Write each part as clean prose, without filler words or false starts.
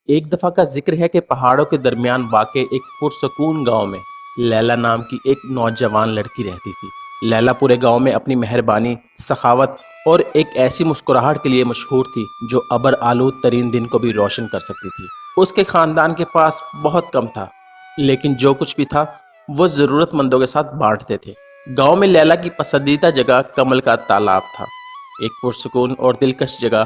ایک دفعہ کا ذکر ہے کہ پہاڑوں کے درمیان واقع ایک پرسکون گاؤں میں لیلا نام کی ایک نوجوان لڑکی رہتی تھی۔ لیلا پورے گاؤں میں اپنی مہربانی، سخاوت اور ایک ایسی مسکراہٹ کے لیے مشہور تھی جو ابر آلود ترین دن کو بھی روشن کر سکتی تھی۔ اس کے خاندان کے پاس بہت کم تھا، لیکن جو کچھ بھی تھا وہ ضرورت مندوں کے ساتھ بانٹتے تھے۔ گاؤں میں لیلا کی پسندیدہ جگہ کمل کا تالاب تھا، ایک پرسکون اور دلکش جگہ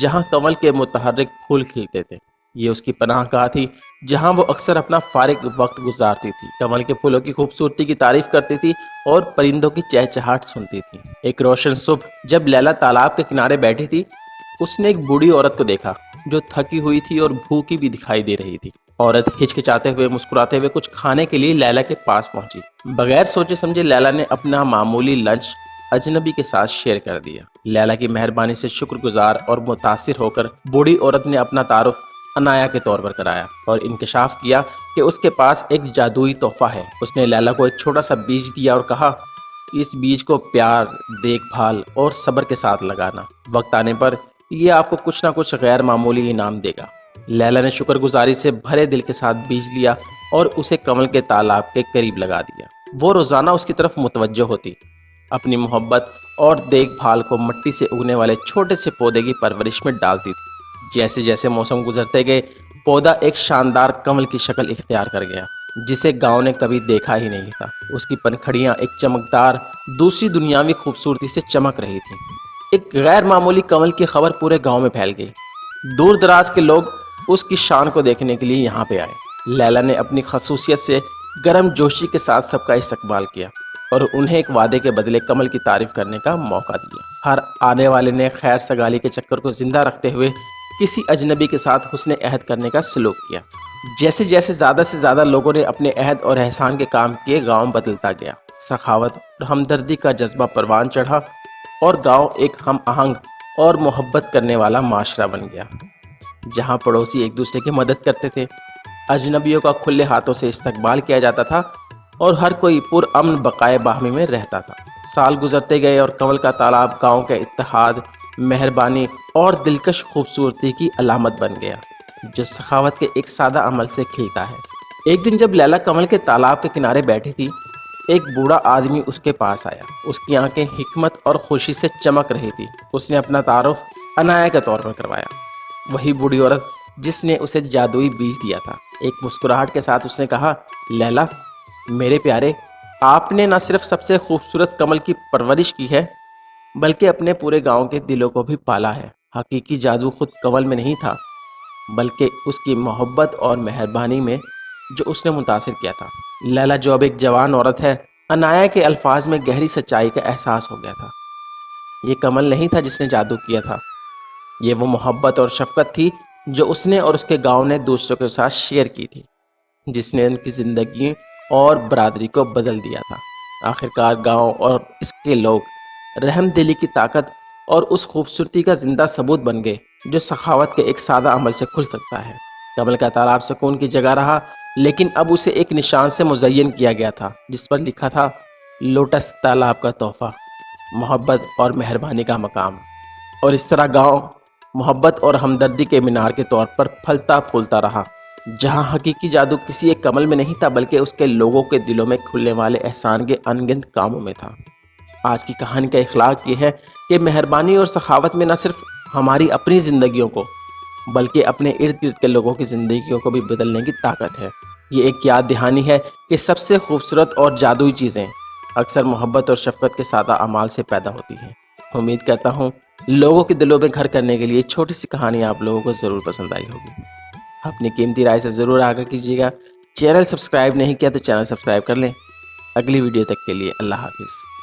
جہاں کمل کے متحرک پھول کھلتے تھے۔ یہ اس کی پناہ گاہ تھی جہاں وہ اکثر اپنا فارغ وقت گزارتی تھی، کمل کے پھولوں کی خوبصورتی کی تعریف کرتی تھی اور پرندوں کی چہچہاہٹ سنتی تھی۔ ایک روشن صبح جب لیلا تالاب کے کنارے بیٹھی تھی، اس نے ایک بوڑھی عورت کو دیکھا جو تھکی ہوئی تھی اور بھوکی بھی دکھائی دے رہی تھی۔ عورت ہچکچاتے ہوئے، مسکراتے ہوئے کچھ کھانے کے لیے لیلا کے پاس پہنچی۔ بغیر سوچے سمجھے لیلا نے اپنا معمولی لنچ اجنبی کے ساتھ شیئر کر دیا۔ لیلا کی مہربانی سے شکر گزار اور متاثر ہو کر بوڑھی عورت نے اپنا تعارف انایا کے طور پر کرایا اور انکشاف کیا کہ اس کے پاس ایک جادوئی تحفہ ہے۔ اس نے لیلا کو ایک چھوٹا سا بیج دیا اور کہا، اس بیج کو پیار، دیکھ بھال اور صبر کے ساتھ لگانا، وقت آنے پر یہ آپ کو کچھ نہ کچھ غیر معمولی انعام دے گا۔ لیلا نے شکر گزاری سے بھرے دل کے ساتھ بیج لیا اور اسے کمل کے تالاب کے قریب لگا دیا۔ وہ روزانہ اس کی طرف متوجہ ہوتی، اپنی محبت اور دیکھ بھال کو مٹی سے اگنے والے چھوٹے سے پودے کی پرورش میں ڈالتی تھی۔ جیسے جیسے موسم گزرتے گئے، پودا ایک شاندار کمل کی شکل اختیار کر گیا جسے گاؤں نے کبھی دیکھا ہی نہیں تھا۔ اس کی پنکھڑیاں ایک چمکدار دوسری دنیاوی خوبصورتی سے چمک رہی تھیں۔ ایک غیر معمولی کمل کی خبر پورے گاؤں میں پھیل گئی۔ دور دراز کے لوگ اس کی شان کو دیکھنے کے لیے یہاں پہ آئے۔ لیلا نے اپنی خصوصیت سے گرم جوشی کے ساتھ سب کا استقبال کیا اور انہیں ایک وعدے کے بدلے کمل کی تعریف کرنے کا موقع دیا۔ ہر آنے والے نے خیر سگالی کے چکر کو زندہ رکھتے ہوئے کسی اجنبی کے ساتھ حسن عہد کرنے کا سلوک کیا۔ جیسے جیسے زیادہ سے زیادہ لوگوں نے اپنے عہد اور احسان کے کام کیے، گاؤں بدلتا گیا۔ سخاوت اور ہمدردی کا جذبہ پروان چڑھا اور گاؤں ایک ہم آہنگ اور محبت کرنے والا معاشرہ بن گیا، جہاں پڑوسی ایک دوسرے کی مدد کرتے تھے، اجنبیوں کا کھلے ہاتھوں سے استقبال کیا جاتا تھا اور ہر کوئی پرامن بقائے باہمی میں رہتا تھا۔ سال گزرتے گئے اور کمل کا تالاب گاؤں کے اتحاد، مہربانی اور دلکش خوبصورتی کی علامت بن گیا، جو سخاوت کے ایک سادہ عمل سے کھلتا ہے۔ ایک دن جب لیلا کمل کے تالاب کے کنارے بیٹھی تھی، ایک بوڑھا آدمی اس کے پاس آیا۔ اس کی آنکھیں حکمت اور خوشی سے چمک رہی تھی۔ اس نے اپنا تعارف انایا کے طور پر کروایا، وہی بوڑھی عورت جس نے اسے جادوئی بیج دیا تھا۔ ایک مسکراہٹ کے ساتھ اس نے کہا، لیلا میرے پیارے، آپ نے نہ صرف سب سے خوبصورت کمل کی پرورش کی ہے بلکہ اپنے پورے گاؤں کے دلوں کو بھی پالا ہے۔ حقیقی جادو خود کمل میں نہیں تھا بلکہ اس کی محبت اور مہربانی میں جو اس نے متاثر کیا تھا۔ لیلا جو اب ایک جوان عورت ہے، انایا کے الفاظ میں گہری سچائی کا احساس ہو گیا تھا۔ یہ کمل نہیں تھا جس نے جادو کیا تھا، یہ وہ محبت اور شفقت تھی جو اس نے اور اس کے گاؤں نے دوسروں کے ساتھ شیئر کی تھی، جس نے ان کی زندگی اور برادری کو بدل دیا تھا۔ آخرکار گاؤں اور اس کے لوگ رحم دلی کی طاقت اور اس خوبصورتی کا زندہ ثبوت بن گئے جو سخاوت کے ایک سادہ عمل سے کھل سکتا ہے۔ کمل کا تالاب سکون کی جگہ رہا، لیکن اب اسے ایک نشان سے مزین کیا گیا تھا جس پر لکھا تھا، لوٹس تالاب کا تحفہ، محبت اور مہربانی کا مقام۔ اور اس طرح گاؤں محبت اور ہمدردی کے مینار کے طور پر پھلتا پھولتا رہا، جہاں حقیقی جادو کسی ایک کمل میں نہیں تھا بلکہ اس کے لوگوں کے دلوں میں کھلنے والے احسان کے انگنت کاموں میں تھا۔ آج کی کہانی کا اخلاق یہ ہے کہ مہربانی اور سخاوت میں نہ صرف ہماری اپنی زندگیوں کو بلکہ اپنے ارد گرد کے لوگوں کی زندگیوں کو بھی بدلنے کی طاقت ہے۔ یہ ایک یاد دہانی ہے کہ سب سے خوبصورت اور جادوئی چیزیں اکثر محبت اور شفقت کے سادہ اعمال سے پیدا ہوتی ہیں۔ امید کرتا ہوں لوگوں کے دلوں میں گھر کرنے کے لیے چھوٹی سی کہانی آپ لوگوں کو ضرور پسند آئی ہوگی۔ اپنی قیمتی رائے سے ضرور آگاہ کیجیے گا۔ چینل سبسکرائب نہیں کیا تو چینل سبسکرائب کر لیں۔ اگلی ویڈیو تک کے لیے اللہ حافظ۔